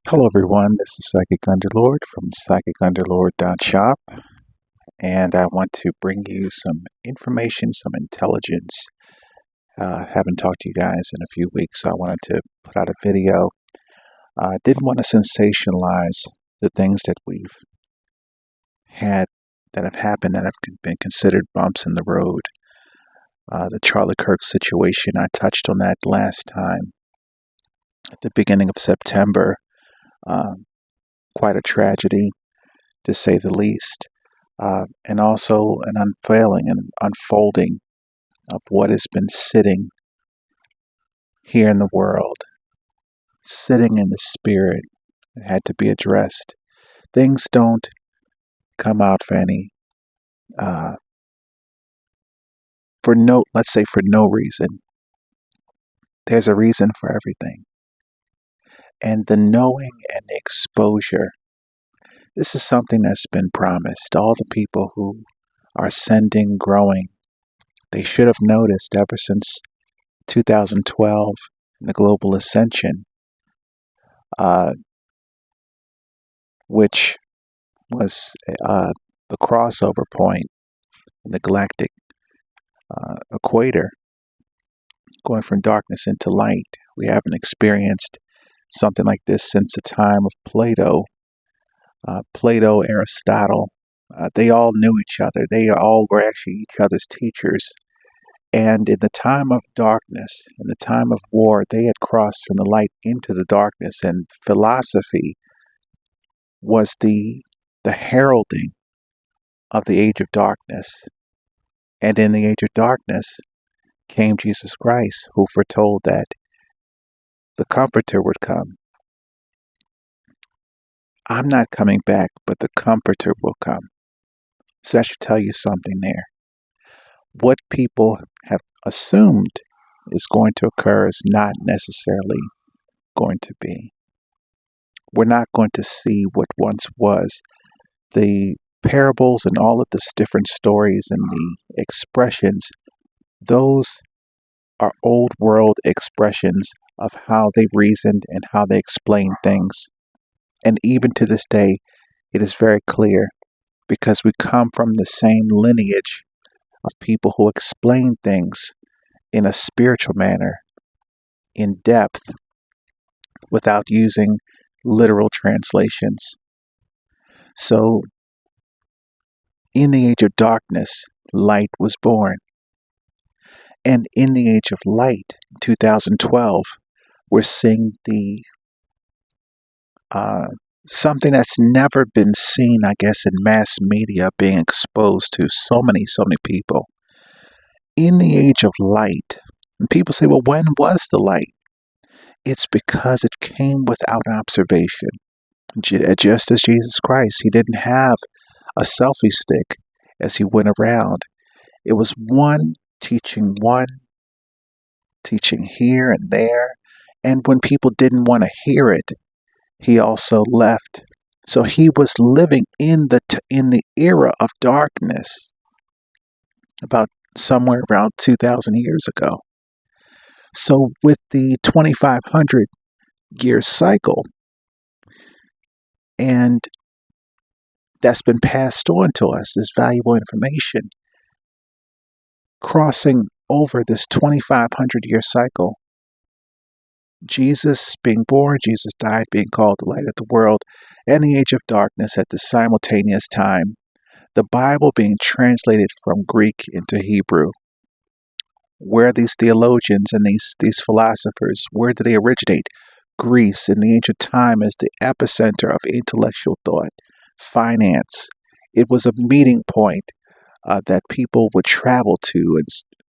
Hello everyone, this is Psychic Underlord from psychicunderlord.shop, and I want to bring you some information, some intelligence. Haven't talked to you guys in a few weeks, so I wanted to put out a video. I didn't want to sensationalize the things that we've had, that have happened, that have been considered bumps in the road. The Charlie Kirk situation, I touched on that last time at the beginning of September. Quite a tragedy, to say the least. And also an unveiling and unfolding of what has been sitting here in the world, sitting in the spirit. It had to be addressed. Things don't come out for any, let's say for no reason. There's a reason for everything. And the knowing and the exposure, this is something that's been promised. All the people who are sending, growing, they should have noticed ever since 2012 and the global ascension, which was the crossover point in the Galactic Equator, going from darkness into light. We haven't experienced something like this since the time of Plato. Plato, Aristotle, they all knew each other. They all were actually each other's teachers. And in the time of darkness, in the time of war, they had crossed from the light into the darkness, and philosophy was the heralding of the age of darkness. And in the age of darkness came Jesus Christ, who foretold that the Comforter would come. I'm not coming back, but the Comforter will come. So that should tell you something there. What people have assumed is going to occur is not necessarily going to be. We're not going to see what once was. The parables and all of the different stories and the expressions, those are old world expressions of how they reasoned and how they explained things. And even to this day, it is very clear, because we come from the same lineage of people who explain things in a spiritual manner, in depth, without using literal translations. So, in the age of darkness, light was born. And in the age of light, 2012, we're seeing the something that's never been seen, I guess, in mass media being exposed to so many people. In the age of light, and people say, well, when was the light? It's because it came without observation. Just as Jesus Christ, he didn't have a selfie stick as he went around. It was one teaching here and there. And when people didn't want to hear it, he also left. So he was living in the era of darkness, about somewhere around 2,000 years ago. So with the 2,500 year cycle, and that's been passed on to us, this valuable information, crossing over this 2,500 year cycle, Jesus being born, Jesus died, being called the light of the world, and the age of darkness at the simultaneous time, the Bible being translated from Greek into Hebrew. Where these theologians and these philosophers, where did they originate? Greece, in the ancient time, as the epicenter of intellectual thought, finance. It was a meeting point that people would travel to, and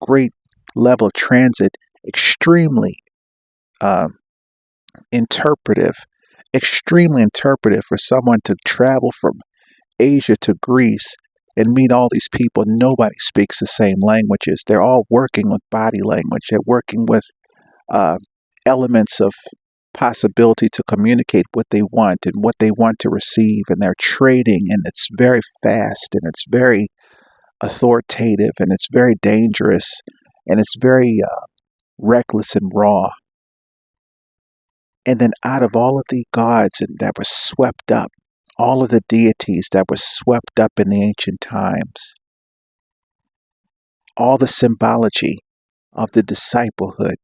great level of transit, extremely interpretive for someone to travel from Asia to Greece and meet all these people. Nobody speaks the same languages. They're all working with body language. They're working with elements of possibility to communicate what they want and what they want to receive, and they're trading, and it's very fast, and it's very authoritative, and it's very dangerous, and it's very reckless and raw. And then out of all of the gods that were swept up, all of the deities that were swept up in the ancient times, all the symbology of the disciplehood,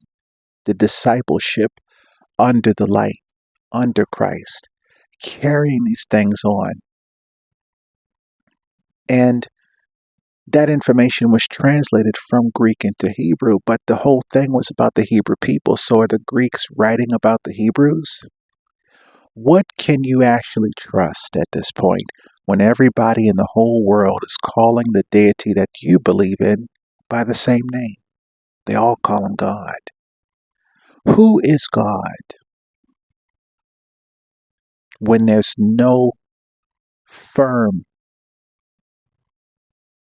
the discipleship under the light, under Christ, carrying these things on. And that information was translated from Greek into Hebrew, but the whole thing was about the Hebrew people. So are the Greeks writing about the Hebrews? What can you actually trust at this point when everybody in the whole world is calling the deity that you believe in by the same name? They all call him God. Who is God when there's no firm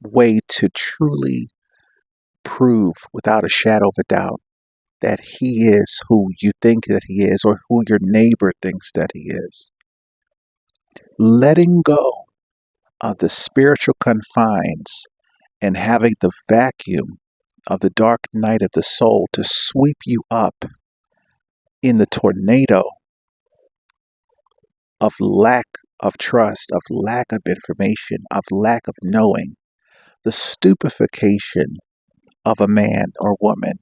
way to truly prove without a shadow of a doubt that he is who you think that he is or who your neighbor thinks that he is? Letting go of the spiritual confines and having the vacuum of the dark night of the soul to sweep you up in the tornado of lack of trust, of lack of information, of lack of knowing, the stupefaction of a man or woman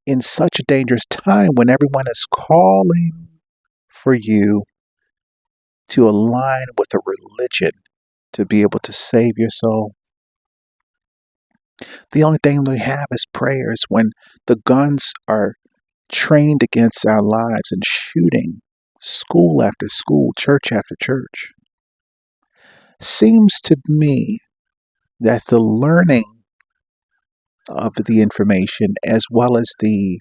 in such a dangerous time when everyone is calling for you to align with a religion to be able to save your soul. The only thing we have is prayers when the guns are trained against our lives and shooting school after school, church after church. Seems to me that the learning of the information as well as the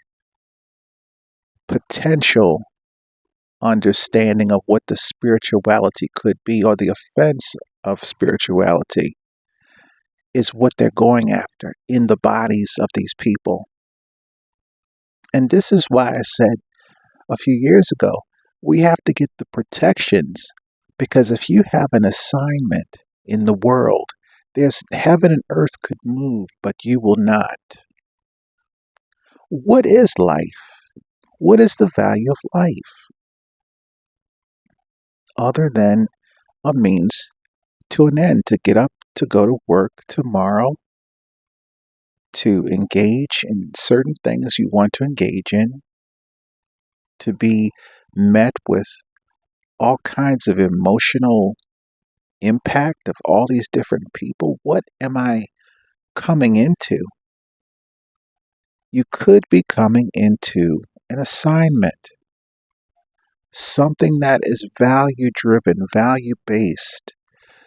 potential understanding of what the spirituality could be or the offense of spirituality is what they're going after in the bodies of these people. And this is why I said a few years ago, we have to get the protections because if you have an assignment in the world, there's heaven and earth could move, but you will not. What is life? What is the value of life other than a means to an end, to get up, to go to work tomorrow, to engage in certain things you want to engage in, to be met with all kinds of emotional impact of all these different people? What am I coming into? You could be coming into an assignment, something that is value driven, value based,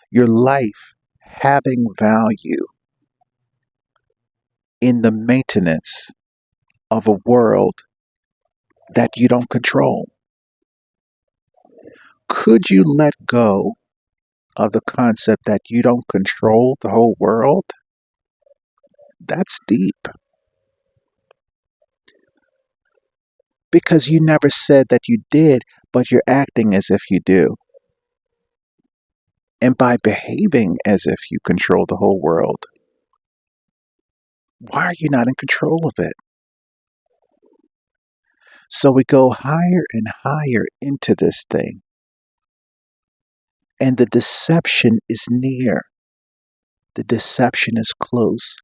your life having value in the maintenance of a world that you don't control. Could you let go of the concept that you don't control the whole world? That's deep. Because you never said that you did, but you're acting as if you do. And by behaving as if you control the whole world, why are you not in control of it? So we go higher and higher into this thing. And the deception is near. The deception is close.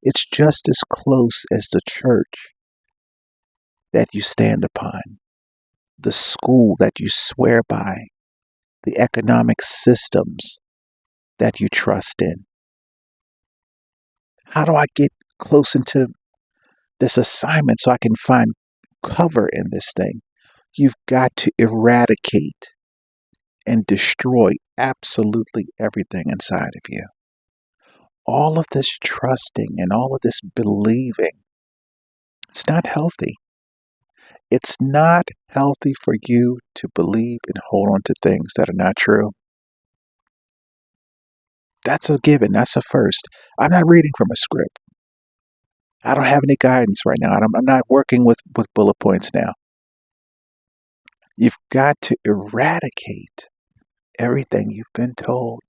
It's just as close as the church that you stand upon, the school that you swear by, the economic systems that you trust in. How do I get close into this assignment so I can find cover in this thing? You've got to eradicate and destroy absolutely everything inside of you. All of this trusting and all of this believing, it's not healthy. It's not healthy for you to believe and hold on to things that are not true. That's a given. That's a first. I'm not reading from a script. I don't have any guidance right now. I'm not working with bullet points now. You've got to eradicate everything you've been told.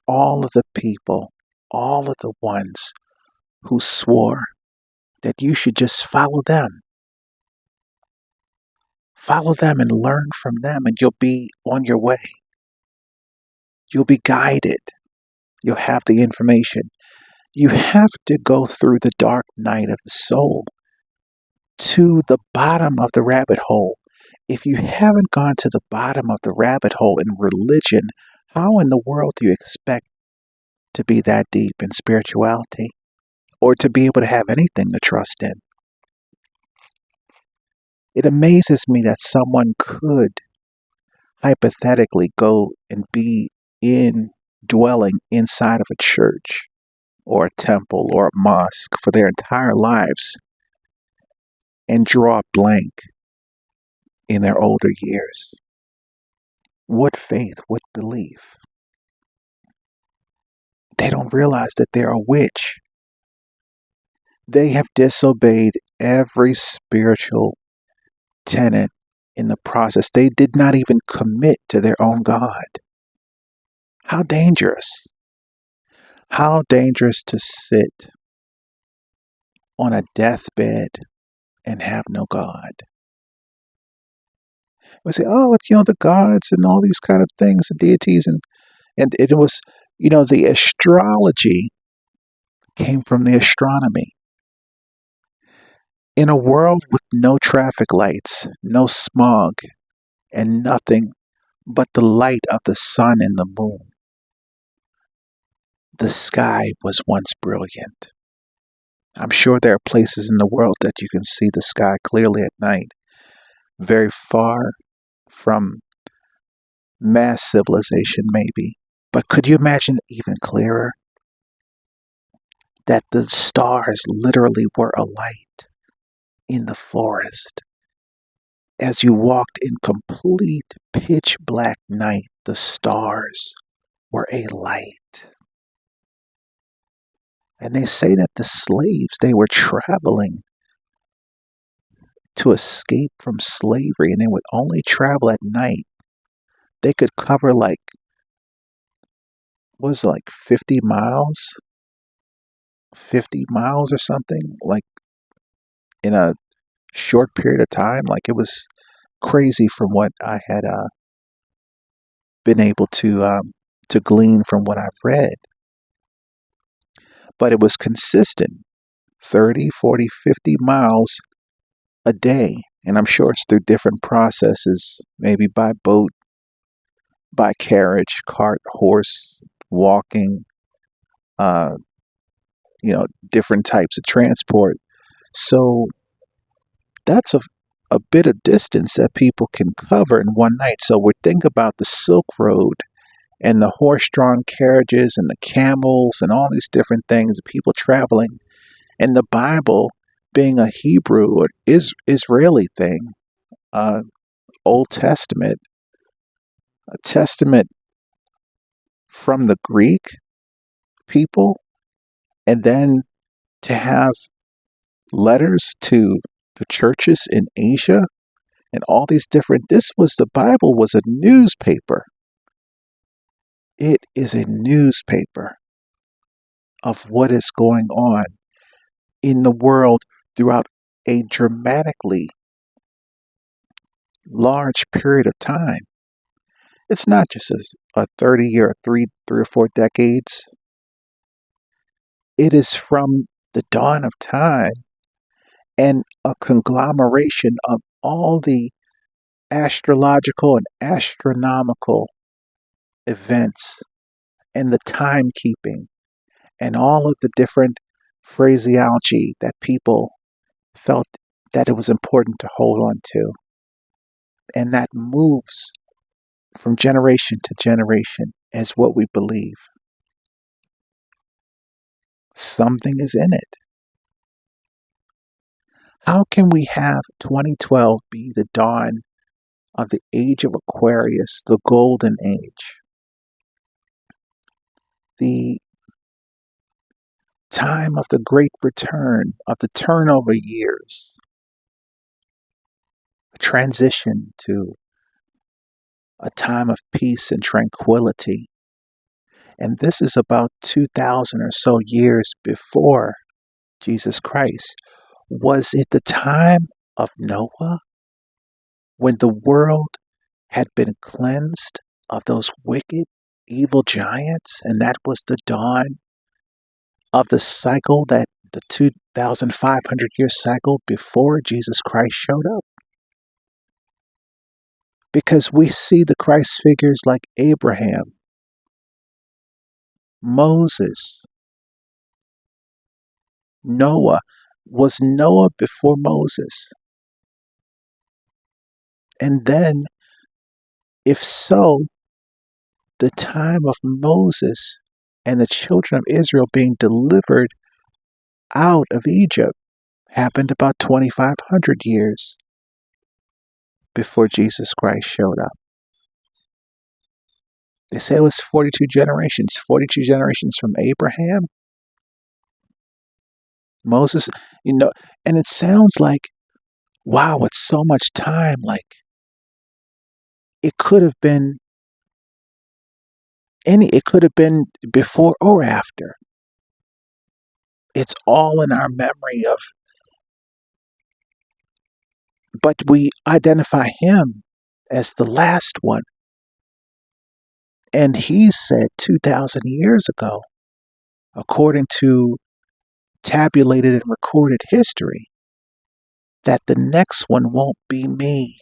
All of the people, all of the ones who swore that you should just follow them. Follow them and learn from them, and you'll be on your way. You'll be guided. You'll have the information. You have to go through the dark night of the soul to the bottom of the rabbit hole. If you haven't gone to the bottom of the rabbit hole in religion, how in the world do you expect to be that deep in spirituality or to be able to have anything to trust in? It amazes me that someone could hypothetically go and be dwelling inside of a church or a temple or a mosque for their entire lives and draw a blank in their older years. What faith, what belief? They don't realize that they're a witch. They have disobeyed every spiritual tenet in the process. They did not even commit to their own God. How dangerous. How dangerous to sit on a deathbed and have no God. We say, oh, the gods and all these kind of things, the deities, and it was, the astrology came from the astronomy. In a world with no traffic lights, no smog, and nothing but the light of the sun and the moon, the sky was once brilliant. I'm sure there are places in the world that you can see the sky clearly at night, very far from mass civilization, maybe. But could you imagine even clearer? That the stars literally were alight in the forest. As you walked in complete pitch black night, the stars were a light. And they say that the slaves, they were traveling to escape from slavery, and they would only travel at night. They could cover 50 miles? 50 miles or something, in a short period of time. It was crazy from what I had been able to glean from what I've read. But it was consistent, 30, 40, 50 miles a day. And I'm sure it's through different processes, maybe by boat, by carriage, cart, horse, walking, uh, different types of transport. So that's a bit of distance that people can cover in one night. So we think about the Silk Road and the horse-drawn carriages and the camels and all these different things, people traveling, and the Bible being a Hebrew or Israeli thing, Old Testament, a testament from the Greek people, and then to have letters to the churches in Asia and all these different, the Bible was a newspaper. It is a newspaper of what is going on in the world throughout a dramatically large period of time. It's not just a 30-year, three or four decades. It is from the dawn of time and a conglomeration of all the astrological and astronomical events and the timekeeping and all of the different phraseology that people felt that it was important to hold on to. And that moves from generation to generation as what we believe. Something is in it. How can we have 2012 be the dawn of the age of Aquarius, the golden age? The time of the great return, of the turnover years, a transition to a time of peace and tranquility. And this is about 2,000 or so years before Jesus Christ. Was it the time of Noah? when the world had been cleansed of those wicked, evil giants, and that was the dawn of the cycle, that the 2,500 year cycle before Jesus Christ showed up. Because we see the Christ figures like Abraham, Moses, Noah. Was Noah before Moses? And then, if so, the time of Moses and the children of Israel being delivered out of Egypt happened about 2,500 years before Jesus Christ showed up. They say it was 42 generations from Abraham, Moses, and it sounds like, wow, it's so much time. Like, it could have been it could have been before or after. It's all in our memory of, but we identify him as the last one. And he said 2,000 years ago, according to tabulated and recorded history, that the next one won't be me.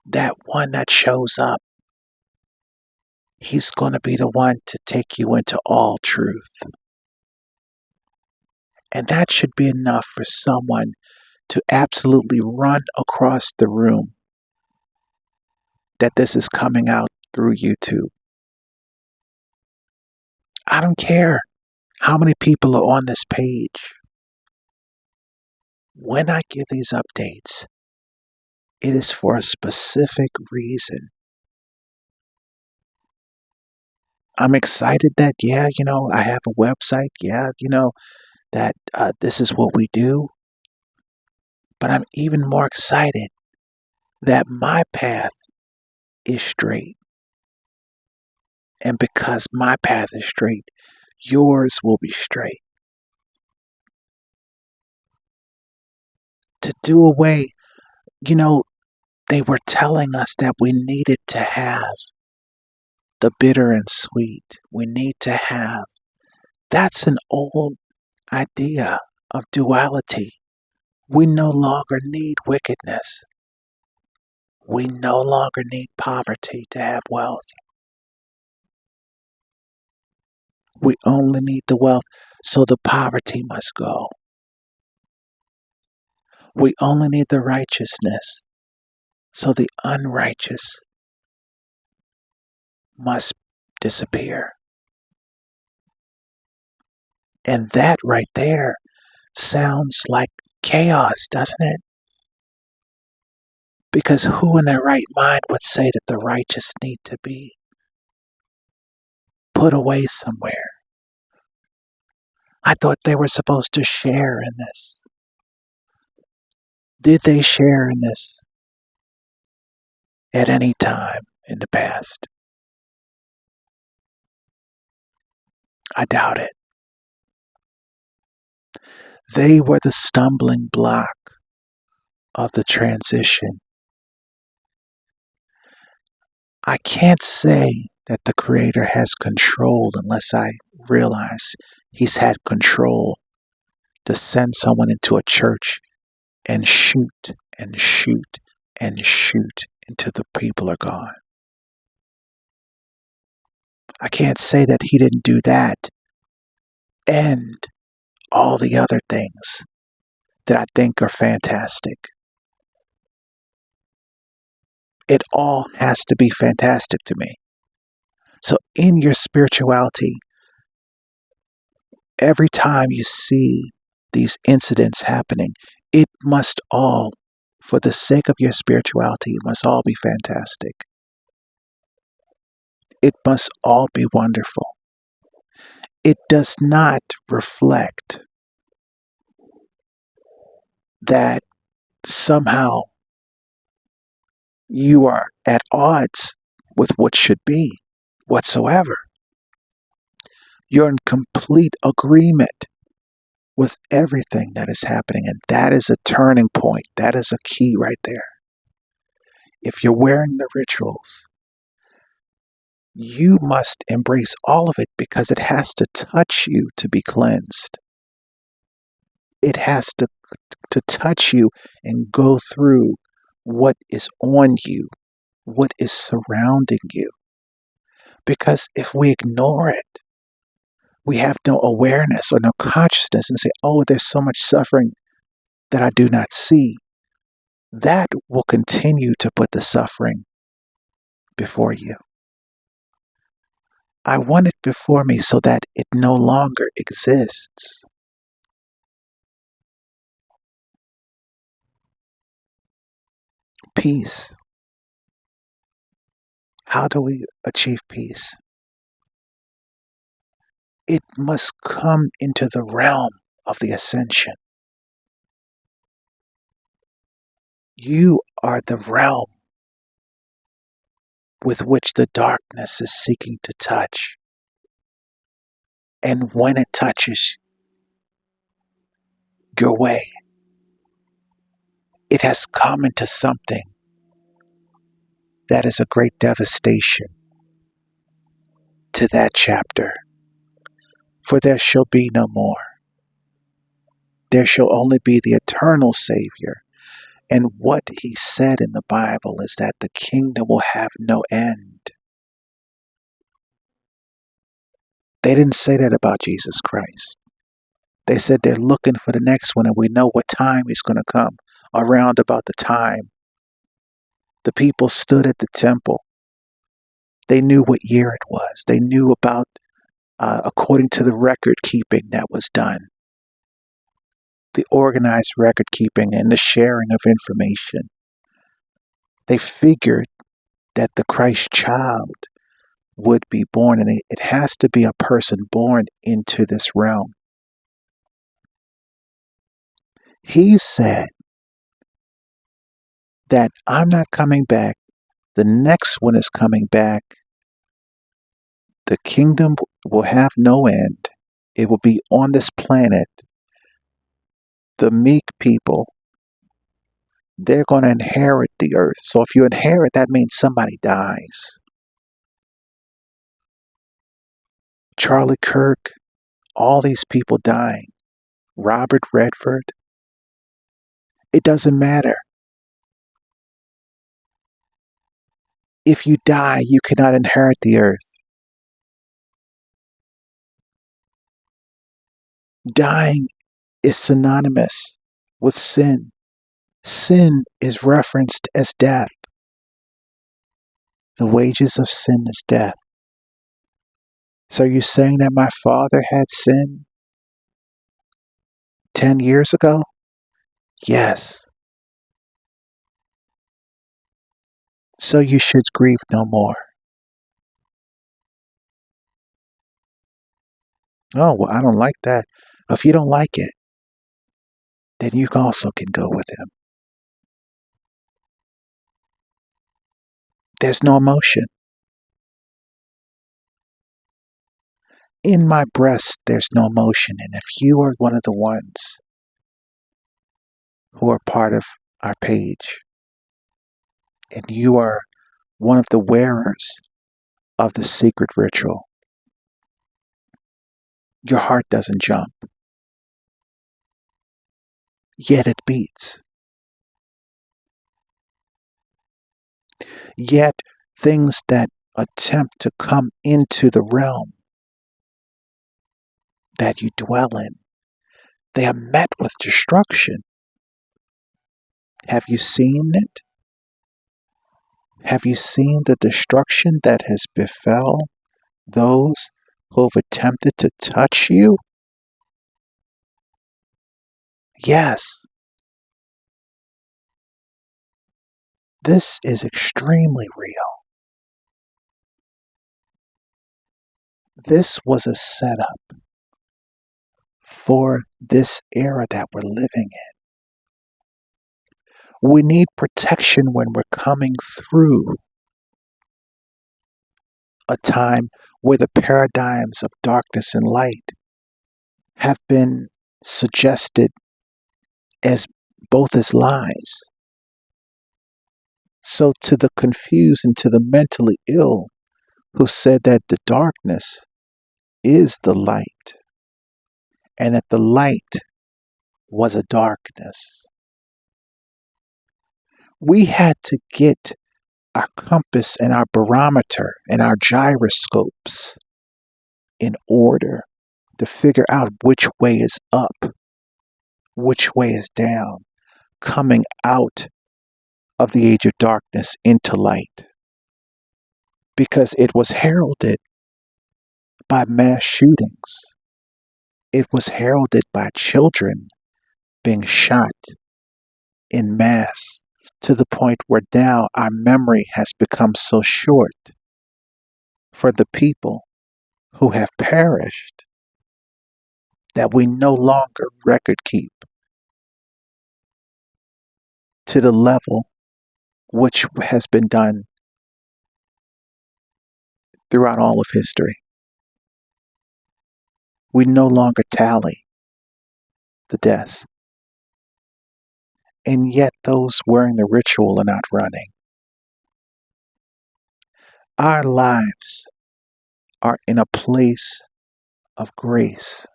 That one that shows up, he's going to be the one to take you into all truth. And that should be enough for someone to absolutely run across the room that this is coming out through YouTube. I don't care how many people are on this page. When I give these updates, it is for a specific reason. I'm excited that, I have a website. That this is what we do. But I'm even more excited that my path is straight. And because my path is straight, yours will be straight. To do away, they were telling us that we needed to have the bitter and sweet. We need to have. That's an old idea of duality. We no longer need wickedness. We no longer need poverty to have wealth. We only need the wealth, so the poverty must go. We only need the righteousness, so the unrighteous must disappear. And that right there sounds like chaos, doesn't it? Because who in their right mind would say that the righteous need to be put away somewhere? I thought they were supposed to share in this. Did they share in this at any time in the past? I doubt it. They were the stumbling block of the transition. I can't say that the Creator has control unless I realize He's had control to send someone into a church and shoot and shoot and shoot until the people are gone. I can't say that He didn't do that and all the other things that I think are fantastic. It all has to be fantastic to me. So in your spirituality, every time you see these incidents happening, it must all, for the sake of your spirituality, it must all be fantastic. It must all be wonderful. It does not reflect that somehow you are at odds with what should be whatsoever. You're in complete agreement with everything that is happening, and that is a turning point. That is a key right there. if you're wearing the rituals, you must embrace all of it because it has to touch you to be cleansed. It has to touch you and go through what is on you, what is surrounding you. Because if we ignore it, we have no awareness or no consciousness and say, oh, there's so much suffering that I do not see. That will continue to put the suffering before you. I want it before me so that it no longer exists. Peace. How do we achieve peace? It must come into the realm of the ascension. You are the realm with which the darkness is seeking to touch. And when it touches your way, it has come into something that is a great devastation to that chapter. For there shall be no more. There shall only be the eternal Savior. And what he said in the Bible is that the kingdom will have no end. They didn't say that about Jesus Christ. They said they're looking for the next one, and we know what time he's going to come. Around about the time the people stood at the temple, they knew what year it was. They knew about, according to the record keeping that was done, the organized record keeping and the sharing of information. They figured that the Christ child would be born, and it has to be a person born into this realm. He said that I'm not coming back. The next one is coming back. The kingdom will have no end. It will be on this planet. The meek people, they're going to inherit the earth. So if you inherit, that means somebody dies. Charlie Kirk, all these people dying. Robert Redford. It doesn't matter. If you die, you cannot inherit the earth. Dying is synonymous with sin. Sin is referenced as death. The wages of sin is death. So you're saying that my father had sin 10 years ago? Yes. So you should grieve no more. Oh, well, I don't like that. If you don't like it, then you also can go with him. There's no emotion. In my breast, there's no emotion. And if you are one of the ones who are part of our page, and you are one of the wearers of the secret ritual, your heart doesn't jump, yet it beats. Yet things that attempt to come into the realm that you dwell in, they are met with destruction. Have you seen it? Have you seen the destruction that has befell those who have attempted to touch you? Yes. This is extremely real. This was a setup for this era that we're living in. We need protection when we're coming through a time where the paradigms of darkness and light have been suggested as both as lies. So to the confused and to the mentally ill who said that the darkness is the light and that the light was a darkness, we had to get our compass and our barometer and our gyroscopes in order to figure out which way is up, which way is down, coming out of the age of darkness into light. Because it was heralded by mass shootings. It was heralded by children being shot in mass to the point where now our memory has become so short for the people who have perished that we no longer record keep to the level which has been done throughout all of history. We no longer tally the deaths. And yet those wearing the ritual are not running. Our lives are in a place of grace.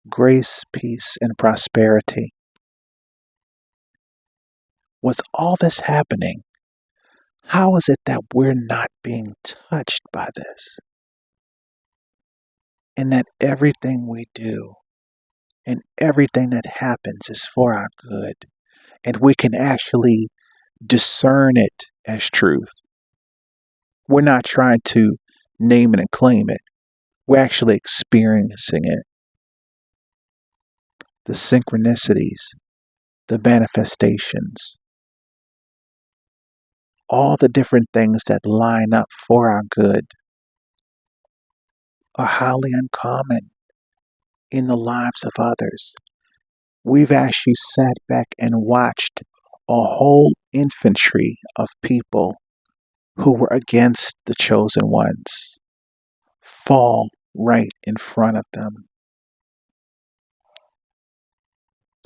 Grace, peace, and prosperity. With all this happening, how is it that we're not being touched by this? And that everything we do and everything that happens is for our good. And we can actually discern it as truth. We're not trying to name it and claim it. We're actually experiencing it. The synchronicities, the manifestations, all the different things that line up for our good are highly uncommon in the lives of others. We've actually sat back and watched a whole infantry of people who were against the chosen ones fall right in front of them.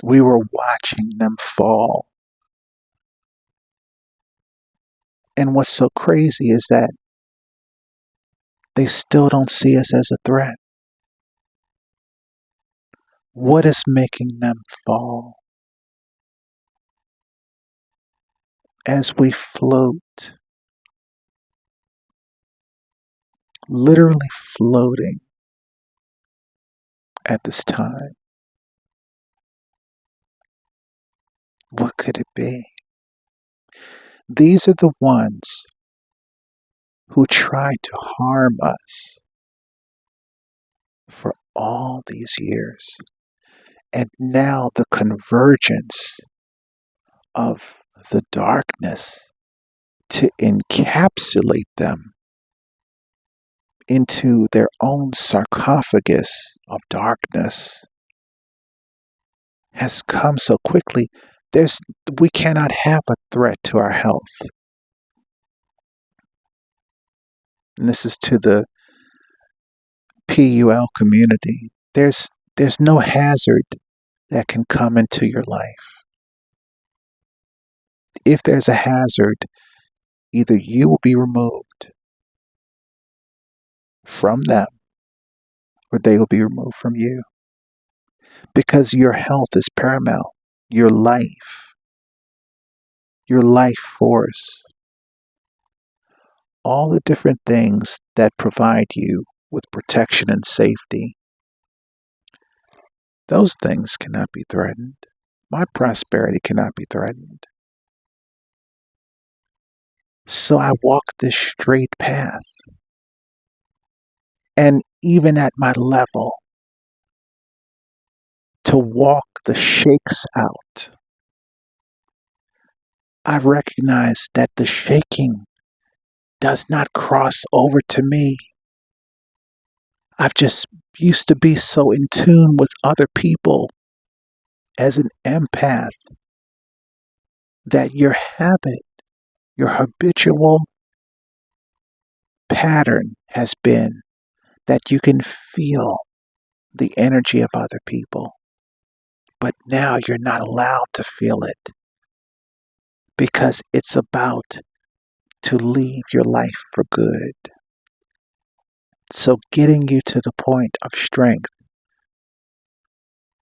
We were watching them fall. And what's so crazy is that they still don't see us as a threat. What is making them fall? As we float, literally floating at this time, what could it be? These are the ones who tried to harm us for all these years. And now the convergence of the darkness to encapsulate them into their own sarcophagus of darkness has come so quickly. We cannot have a threat to our health. And this is to the PUL community. There's no hazard that can come into your life. If there's a hazard, either you will be removed from them or they will be removed from you. Because your health is paramount. Your life force, all the different things that provide you with protection and safety, those things cannot be threatened. My prosperity cannot be threatened. So I walk this straight path. And even at my level, to walk the shakes out, I recognize that the shaking does not cross over to me. I've just used to be so in tune with other people as an empath that your habit, your habitual pattern has been that you can feel the energy of other people. But now you're not allowed to feel it. because it's about to leave your life for good. So getting you to the point of strength,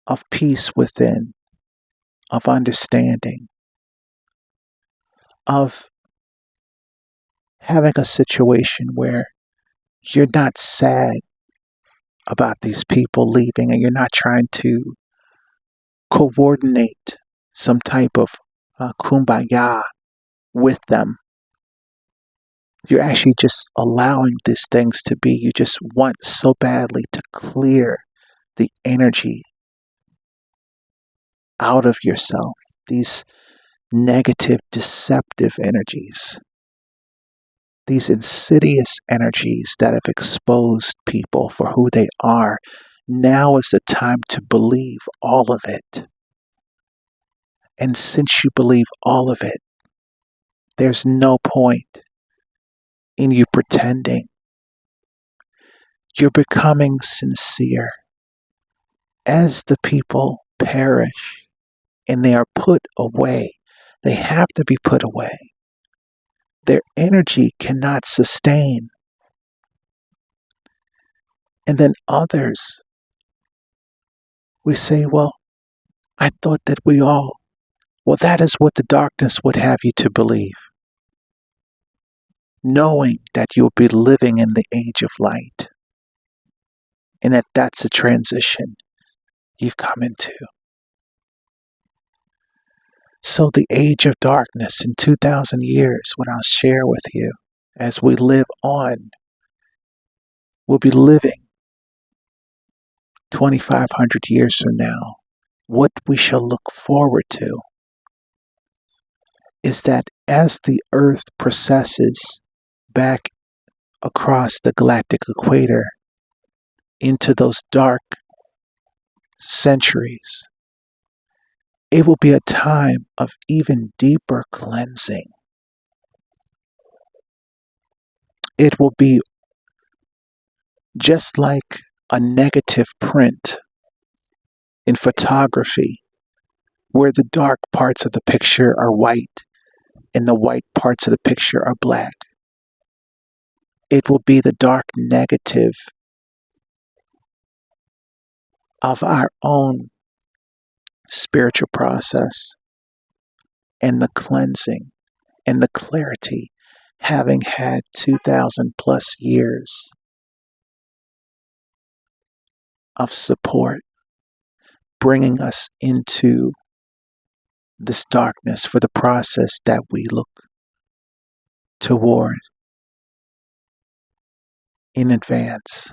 of peace within, of understanding, of having a situation where you're not sad about these people leaving and you're not trying to coordinate some type of kumbaya with them. You're actually just allowing these things to be. You just want so badly to clear the energy out of yourself, these negative, deceptive energies, these insidious energies that have exposed people for who they are. Now is the time to believe all of it. And since you believe all of it, there's no point in you pretending. You're becoming sincere. As the people perish and they are put away, they have to be put away. Their energy cannot sustain. And then others, we say, well, I thought that well, that is what the darkness would have you to believe. Knowing that you'll be living in the age of light and that that's a transition you've come into. So the age of darkness in 2,000 years, what I'll share with you as we live on, we'll be living 2,500 years from now. What we shall look forward to is that as the Earth processes back across the galactic equator into those dark centuries, it will be a time of even deeper cleansing. It will be just like a negative print in photography, where the dark parts of the picture are white and the white parts of the picture are black. It will be the dark negative of our own spiritual process and the cleansing and the clarity, having had 2,000 plus years of support, bringing us into this darkness for the process that we look toward in advance.